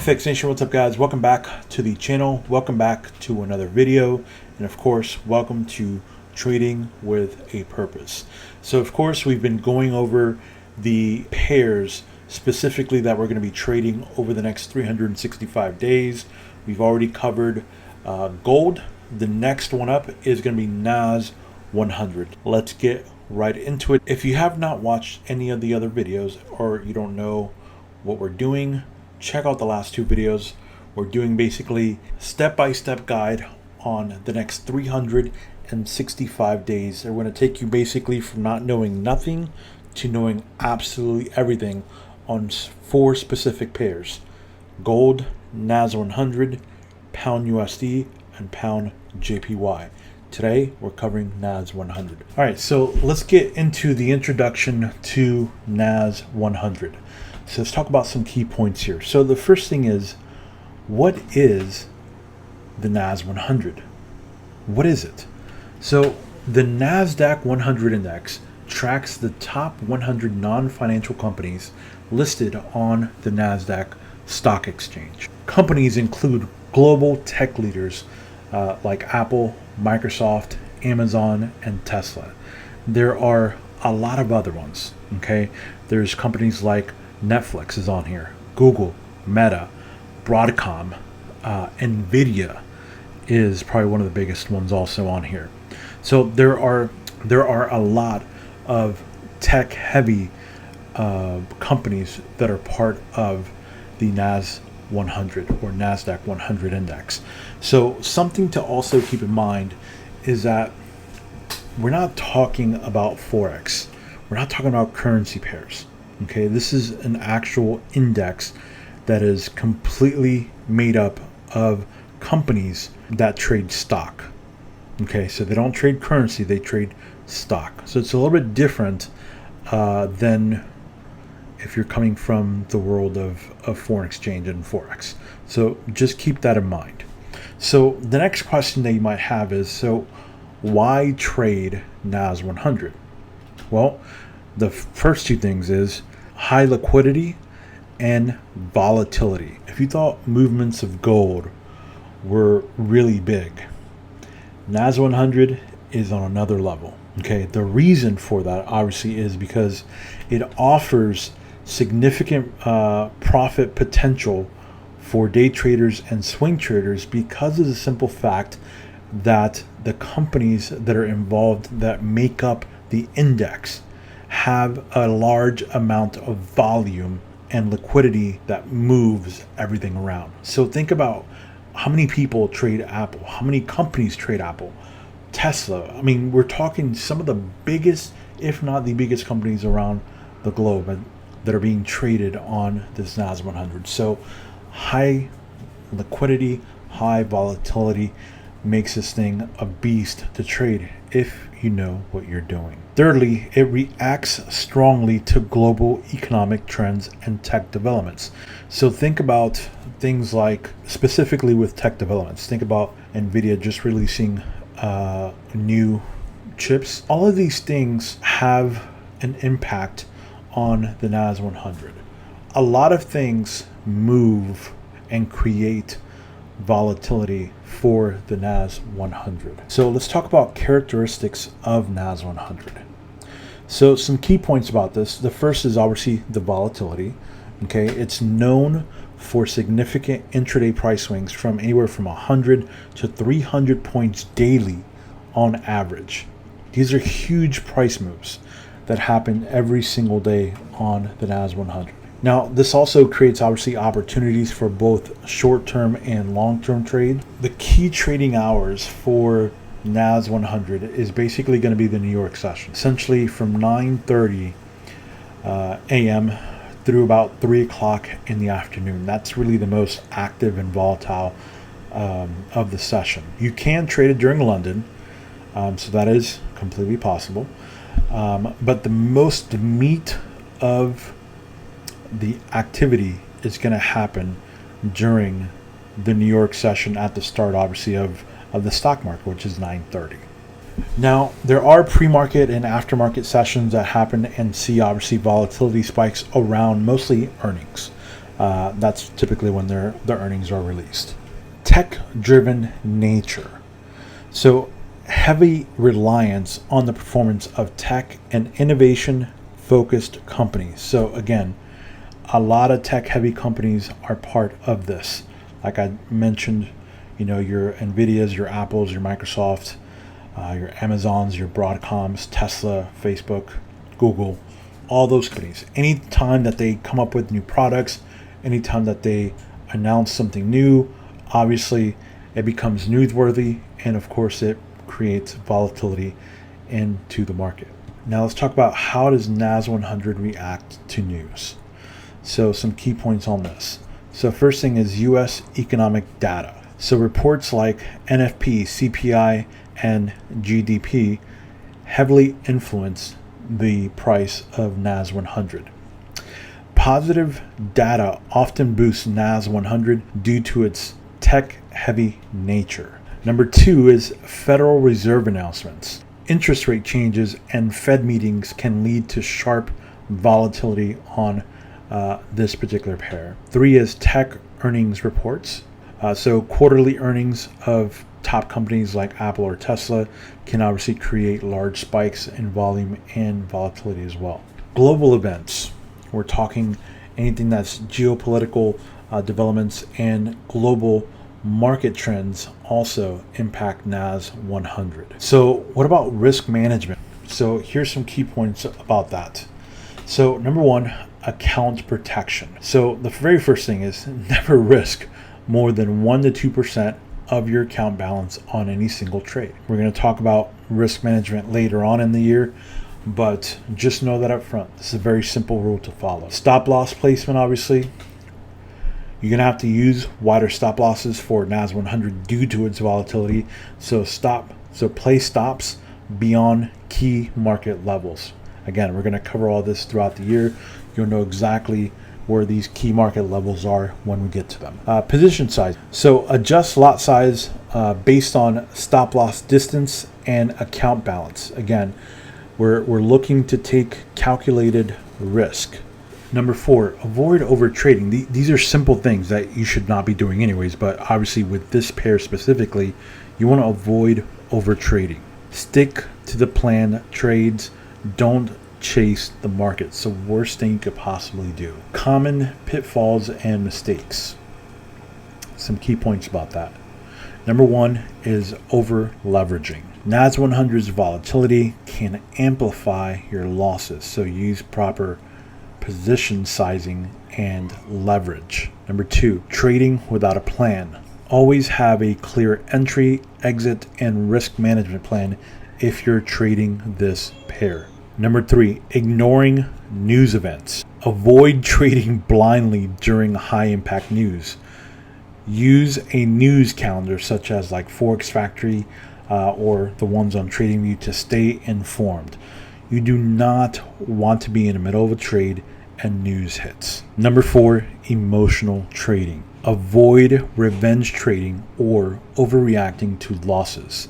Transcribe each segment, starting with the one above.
FX Nation, what's up guys? Welcome back to the channel. Welcome back to another video. And of course, welcome to Trading with a Purpose. So of course, we've been going over the pairs specifically that we're going to be trading over the next 365 days. We've already covered gold. The next one up is going to be NAS100. Let's get right into it. If you have not watched any of the other videos or you don't know what we're doing, check out the last two videos. We're doing basically step-by-step guide on the next 365 days. They're going to take you basically from not knowing nothing to knowing absolutely everything on four specific pairs: gold, NAS100, pound USD, and pound JPY. Today we're covering NAS100. All right, so let's get into the introduction to NAS100. So let's talk about some key points here. So the first thing is, what is the NAS100? What is it? So the NASDAQ-100 Index tracks the top 100 non-financial companies listed on the NASDAQ stock exchange. Companies include global tech leaders like Apple, Microsoft, Amazon, and Tesla. There are a lot of other ones, okay? There's companies like Netflix is on here, Google, Meta, Broadcom, Nvidia is probably one of the biggest ones also on here. So there are a lot of tech heavy companies that are part of the NAS100 or NASDAQ 100 index. So something to also keep in mind is that we're not talking about Forex. We're not talking about currency pairs. Okay, this is an actual index that is completely made up of companies that trade stock. Okay, so they don't trade currency, they trade stock. So it's a little bit different than if you're coming from the world of foreign exchange and Forex. So just keep that in mind. So the next question that you might have is, so why trade NAS100? Well, the first two things is high liquidity and volatility. If you thought movements of gold were really big, NAS100 is on another level. Okay, the reason for that obviously is because it offers significant profit potential for day traders and swing traders because of the simple fact that the companies that are involved that make up the index have a large amount of volume and liquidity that moves everything around. So think about how many people trade Apple, how many companies trade Apple, Tesla. I mean, we're talking some of the biggest, if not the biggest companies around the globe that are being traded on this NAS100. So high liquidity, high volatility makes this thing a beast to trade if you know what you're doing. Thirdly, it reacts strongly to global economic trends and tech developments. So think about things like, specifically with tech developments, think about Nvidia just releasing new chips. All of these things have an impact on the NAS100. A lot of things move and create volatility for the NAS100. So let's talk about characteristics of NAS100. So some key points about this. The first is obviously the volatility. Okay, it's known for significant intraday price swings from anywhere from 100 to 300 points daily on average. These are huge price moves that happen every single day on the NAS100. Now, this also creates obviously opportunities for both short-term and long-term trade. The key trading hours for NAS100 is basically going to be the New York session, essentially from 9:30 a.m. through about 3 o'clock in the afternoon. That's really the most active and volatile of the session. You can trade it during London, so that is completely possible. But the most meat of the activity is going to happen during the New York session at the start, obviously, of the stock market, which is 9:30. Now, there are pre-market and aftermarket sessions that happen and see obviously volatility spikes around mostly earnings. That's typically when their earnings are released. Tech-driven nature. So heavy reliance on the performance of tech and innovation-focused companies. So again, a lot of tech-heavy companies are part of this. Like I mentioned, your NVIDIAs, your Apples, your Microsofts, your Amazons, your Broadcoms, Tesla, Facebook, Google, all those companies. Anytime that they come up with new products, anytime that they announce something new, obviously it becomes newsworthy, and of course it creates volatility into the market. Now let's talk about how does NAS100 react to news. So some key points on this. So first thing is US economic data. So reports like NFP, CPI, and GDP heavily influence the price of NAS100. Positive data often boosts NAS100 due to its tech-heavy nature. Number 2 is Federal Reserve announcements. Interest rate changes and Fed meetings can lead to sharp volatility on this particular pair. 3 is tech earnings reports. So quarterly earnings of top companies like Apple or Tesla can obviously create large spikes in volume and volatility as well. Global events. We're talking anything that's geopolitical developments and global market trends also impact NAS100. So what about risk management? So here's some key points about that. So number 1, account protection. So the very first thing is never risk more than 1 to 2% of your account balance on any single trade. We're going to talk about risk management later on in the year, but just know that up front. This is a very simple rule to follow. Stop loss placement, obviously. You're going to have to use wider stop losses for NAS100 due to its volatility. So place stops beyond key market levels. Again, we're going to cover all this throughout the year. You'll know exactly where these key market levels are when we get to them. Position size. So adjust lot size based on stop loss distance and account balance. Again, we're looking to take calculated risk. Number 4, avoid over trading. These are simple things that you should not be doing anyways, but obviously with this pair specifically, you want to avoid over trading. Stick to the planned trades. Don't chase the market. It's the worst thing you could possibly do. Common pitfalls and mistakes. Some key points about that. Number 1 is over leveraging. NAS100's volatility can amplify your losses, so use proper position sizing and leverage. Number 2, trading without a plan. Always have a clear entry, exit, and risk management plan if you're trading this pair. Number 3, ignoring news events. Avoid trading blindly during high impact news. Use a news calendar such as like Forex Factory or the ones on TradingView to stay informed. You do not want to be in the middle of a trade and news hits. Number 4, emotional trading. Avoid revenge trading or overreacting to losses.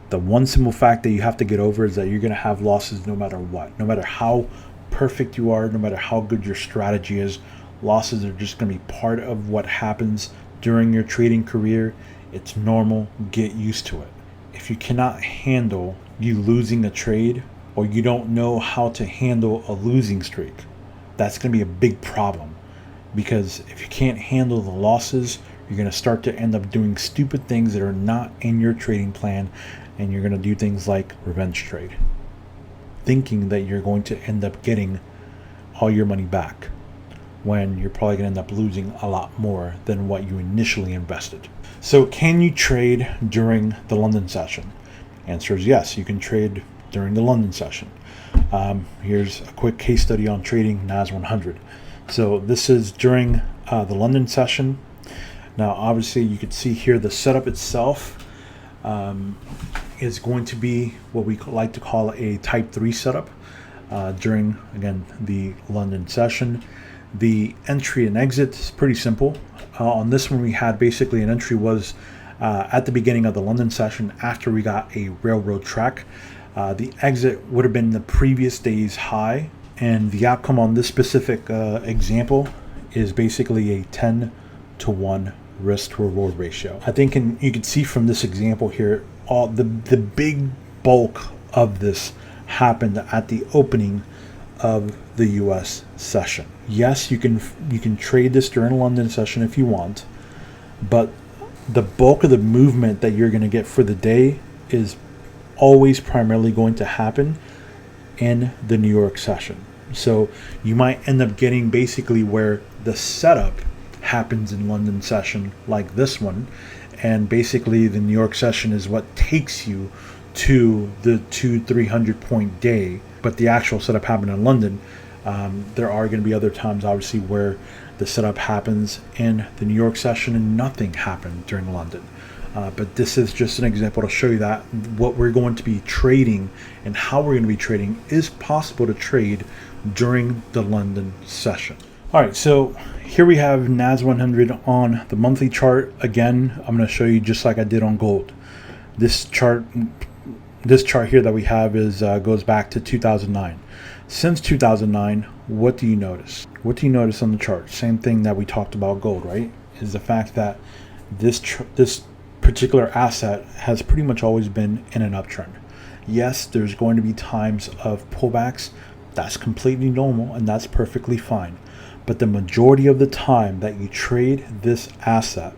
The one simple fact that you have to get over is that you're going to have losses no matter what. No matter how perfect you are, no matter how good your strategy is, losses are just going to be part of what happens during your trading career. It's normal. Get used to it. If you cannot handle you losing a trade, or you don't know how to handle a losing streak, that's going to be a big problem. Because if you can't handle the losses, you're going to start to end up doing stupid things that are not in your trading plan, and you're going to do things like revenge trade, thinking that you're going to end up getting all your money back when you're probably going to end up losing a lot more than what you initially invested. So can you trade during the London session? Answer is yes, you can trade during the London session. Here's a quick case study on trading NAS100. So this is during the London session. Now obviously you can see here the setup itself is going to be what we like to call a type 3 setup during, again, the London session. The entry and exit is pretty simple. On this one, we had basically an entry was at the beginning of the London session after we got a railroad track. The exit would have been the previous day's high, and the outcome on this specific example is basically a 10-to-1 risk to reward ratio. I think you can see from this example here, all the big bulk of this happened at the opening of the US session. Yes, you can trade this during a London session if you want, but the bulk of the movement that you're going to get for the day is always primarily going to happen in the New York session. So you might end up getting basically where the setup happens in London session, like this one, and basically the New York session is what takes you to the 200-300 point day, but the actual setup happened in London. There are going to be other times, obviously, where the setup happens in the New York session and nothing happened during London. But this is just an example to show you that what we're going to be trading and how we're going to be trading is possible to trade during the London session. All right, so here we have NAS100 on the monthly chart. Again, I'm going to show you just like I did on gold. This chart here that we have is goes back to 2009. Since 2009, what do you notice? What do you notice on the chart? Same thing that we talked about gold, right? Is the fact that this particular asset has pretty much always been in an uptrend. Yes, there's going to be times of pullbacks. That's completely normal and that's perfectly fine. But the majority of the time that you trade this asset,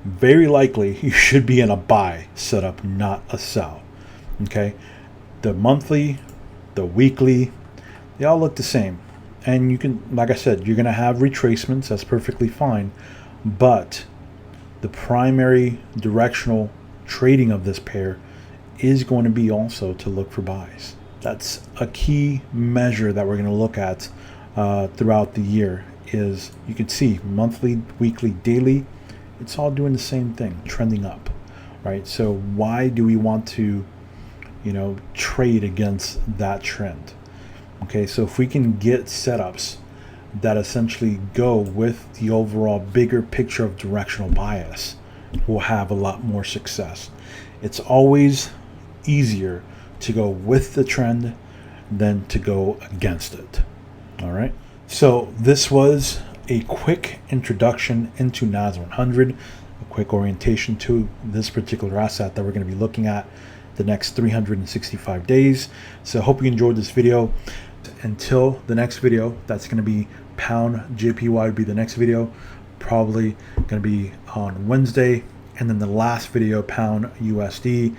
very likely you should be in a buy setup, not a sell. Okay, the monthly, the weekly, they all look the same. And you can, like I said, you're going to have retracements. That's perfectly fine. But the primary directional trading of this pair is going to be also to look for buys. That's a key measure that we're going to look at throughout the year. Is you can see monthly, weekly, daily, it's all doing the same thing, trending up, right? So why do we want to, trade against that trend? Okay, so if we can get setups that essentially go with the overall bigger picture of directional bias, we'll have a lot more success. It's always easier to go with the trend than to go against it. All right, so this was a quick introduction into NAS100, a quick orientation to this particular asset that we're going to be looking at the next 365 days. So I hope you enjoyed this video. Until the next video, that's going to be pound JPY would be the next video, probably going to be on Wednesday, and then the last video, pound USD,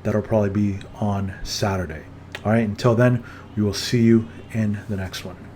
that'll probably be on Saturday. All right, until then, we will see you in the next one.